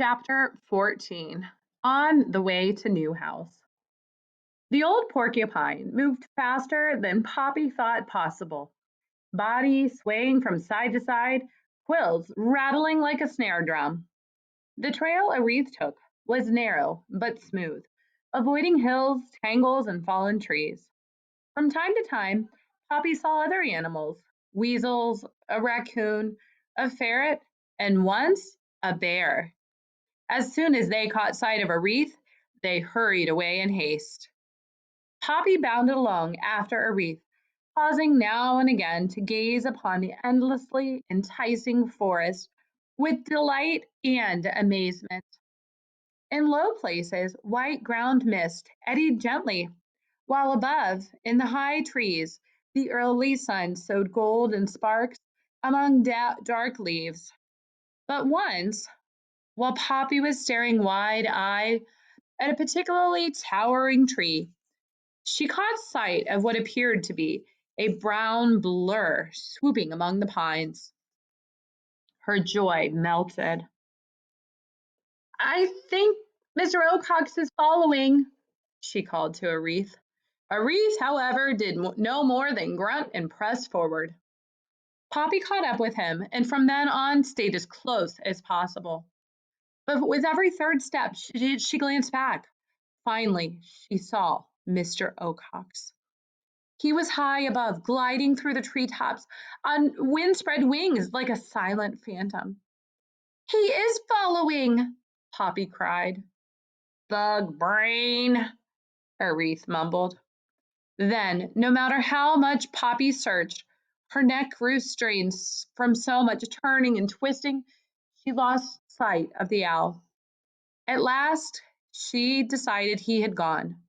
Chapter 14. On the Way to New House. The old porcupine moved faster than Poppy thought possible, body swaying from side to side, quills rattling like a snare drum. The trail Arethe took was narrow but smooth, avoiding hills, tangles, and fallen trees. From time to time, Poppy saw other animals: weasels, a raccoon, a ferret, and once a bear. As soon as they caught sight of Arethe, they hurried away in haste. Poppy bounded along after Arethe, pausing now and again to gaze upon the endlessly enticing forest with delight and amazement. In low places, white ground mist eddied gently, while above, in the high trees, the early sun sowed gold and sparks among dark leaves. But once, while Poppy was staring wide-eyed at a particularly towering tree, she caught sight of what appeared to be a brown blur swooping among the pines. Her joy melted. "I think Mr. Ocox is following," she called to Arethe. Arethe, however, did no more than grunt and press forward. Poppy caught up with him, and from then on stayed as close as possible. But with every third step, she glanced back. Finally, she saw Mr. Ocox. He was high above, gliding through the treetops on wind-spread wings like a silent phantom. "He is following!" Poppy cried. "Bug brain," Arethe mumbled. Then, no matter how much Poppy searched, her neck grew strained from so much turning and twisting, she lost sight of the owl. At last, she decided he had gone.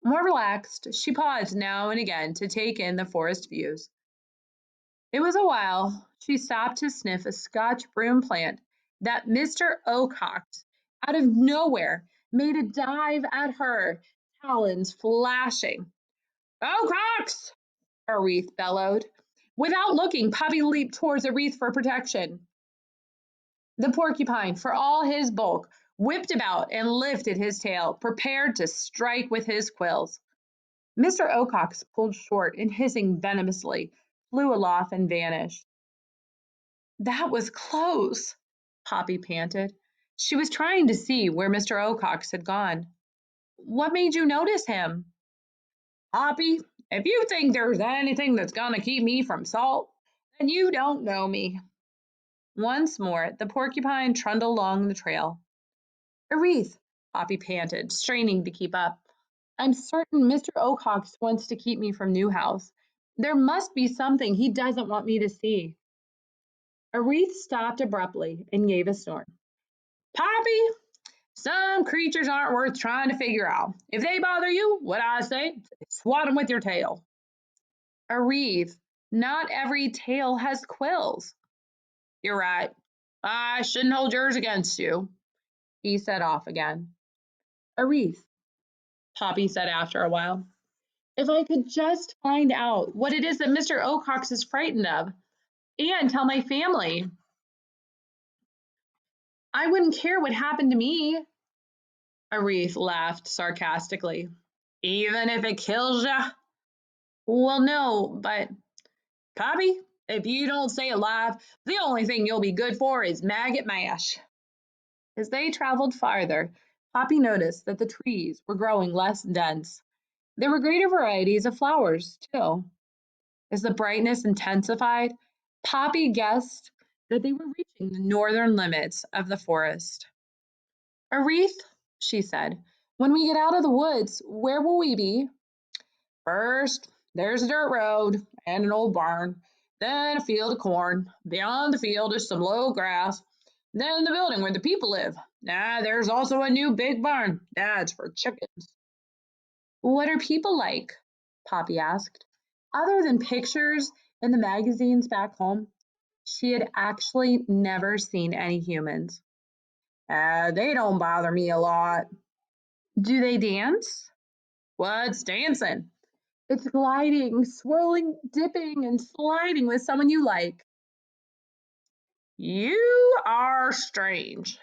More relaxed, she paused now and again to take in the forest views. It was a while she stopped to sniff a Scotch broom plant that Mr. Ocox, out of nowhere, made a dive at her, talons flashing. "Ocox!" Arethe bellowed. Without looking, Poppy leaped towards Arethe for protection. The porcupine, for all his bulk, whipped about and lifted his tail, prepared to strike with his quills. Mr. Ocox pulled short and, hissing venomously, flew aloft and vanished. "That was close," Poppy panted. She was trying to see where Mr. Ocox had gone. "What made you notice him?" "Poppy, if you think there's anything that's going to keep me from salt, then you don't know me." Once more, the porcupine trundled along the trail. "Arethe," Poppy panted, straining to keep up. "I'm certain Mr. Ocox wants to keep me from Newhouse. There must be something he doesn't want me to see." Arethe stopped abruptly and gave a snort. "Poppy, some creatures aren't worth trying to figure out. If they bother you, what I say, swat them with your tail." "Arethe, not every tail has quills." "You're right. I shouldn't hold yours against you." He set off again. "Arethe," Poppy said after a while, "if I could just find out what it is that Mr. Ocox is frightened of, and tell my family, I wouldn't care what happened to me." Arethe laughed sarcastically. "Even if it kills ya?" "Well, no, but—" "Poppy, if you don't stay alive, the only thing you'll be good for is maggot mash." As they traveled farther, Poppy noticed that the trees were growing less dense. There were greater varieties of flowers, too. As the brightness intensified, Poppy guessed that they were reaching the northern limits of the forest. "Arethe," she said, "when we get out of the woods, where will we be?" "First, there's a dirt road and an old barn, then a field of corn. Beyond the field is some low grass, then the building where the people live. There's also a new big barn. That's for chickens." "What are people like?" Poppy asked. Other than pictures in the magazines back home, she had actually never seen any humans. They don't bother me a lot." "Do they dance?" "What's dancing?" "It's gliding, swirling, dipping, and sliding with someone you like." "You are strange."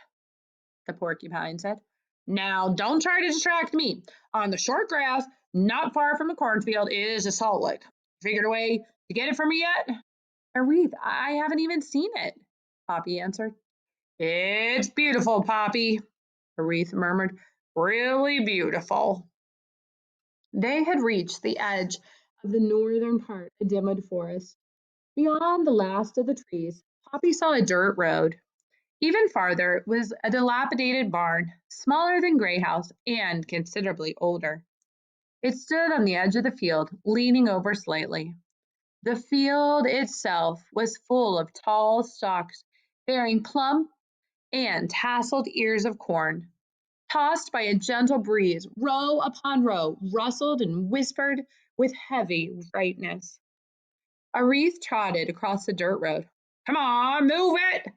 the porcupine said. Now, don't try to distract me. On the short grass, not far from the cornfield, is a salt lick. Figured a way to get it for me yet? Aretha, I haven't even seen it, Poppy answered. It's beautiful, Poppy, Aretha murmured. Really beautiful. They had reached the edge of the northern part of Dimwood Forest. Beyond the last of the trees, Poppy saw a dirt road. Even farther was a dilapidated barn, smaller than Grey House and considerably older. It stood on the edge of the field, leaning over slightly. The field itself was full of tall stalks bearing plump and tasseled ears of corn. Tossed by a gentle breeze, row upon row rustled and whispered with heavy brightness. Aretha trotted across the dirt road. Come on, move it!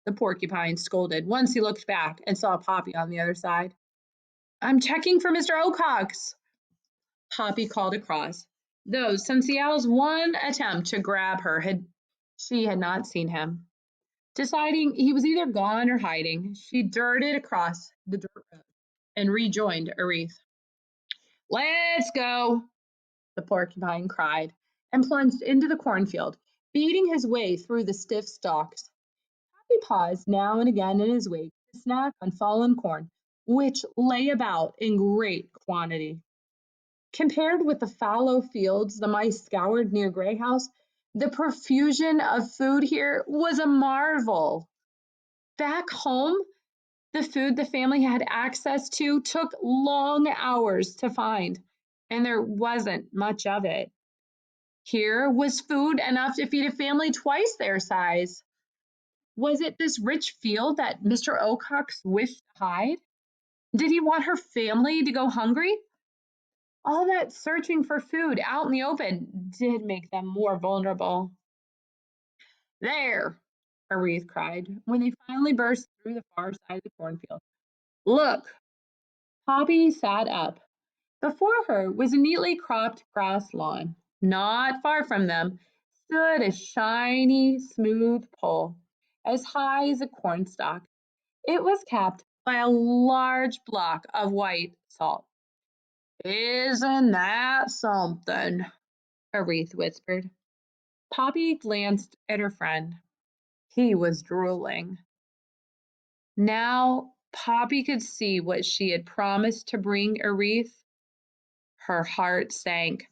The porcupine scolded once he looked back and saw Poppy on the other side. I'm checking for Mr. Ocox, Poppy called across, though since the owl's one attempt to grab her, she had not seen him. Deciding he was either gone or hiding, she darted across the dirt road and rejoined Aretha. Let's go, the porcupine cried, and plunged into the cornfield, beating his way through the stiff stalks. He paused now and again in his wake to snack on fallen corn, which lay about in great quantity. Compared with the fallow fields the mice scoured near Grey House, the profusion of food here was a marvel. Back home, the food the family had access to took long hours to find, and there wasn't much of it. Here was food enough to feed a family twice their size. Was it this rich field that Mr. Ocox wished to hide? Did he want her family to go hungry? All that searching for food out in the open did make them more vulnerable. There, Aretha cried when they finally burst through the far side of the cornfield. Look! Poppy sat up. Before her was a neatly cropped grass lawn. Not far from them stood a shiny, smooth pole, as high as a cornstalk. It was capped by a large block of white salt. Isn't that something? Aretha whispered. Poppy glanced at her friend. He was drooling. Now Poppy could see what she had promised to bring Aretha. Her heart sank.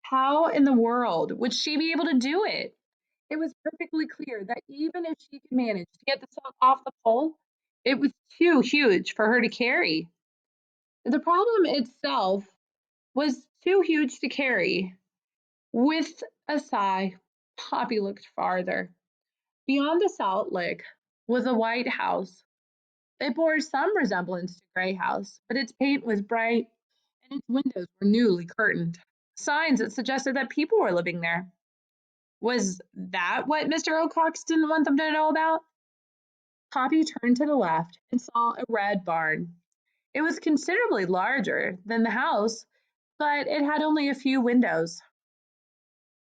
How in the world would she be able to do it? It was perfectly clear that even if she could manage to get the salt off the pole, it was too huge for her to carry. The problem itself was too huge to carry. With a sigh, Poppy looked farther. Beyond the salt lick was a white house. It bore some resemblance to Grey House, but its paint was bright and its windows were newly curtained, signs that suggested that people were living there. Was that what Mr. Ocox didn't want them to know about? Poppy turned to the left and saw a red barn. It was considerably larger than the house, but it had only a few windows.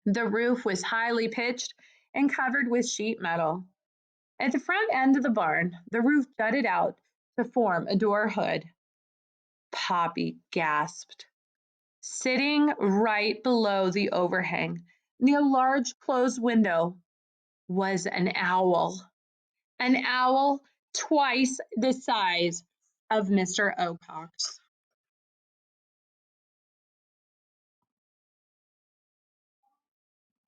The roof was highly pitched and covered with sheet metal. At the front end of the barn, the roof jutted out to form a door hood. Poppy gasped. Sitting right below the overhang, near a large closed window, was an owl. An owl twice the size of Mr. Ocox.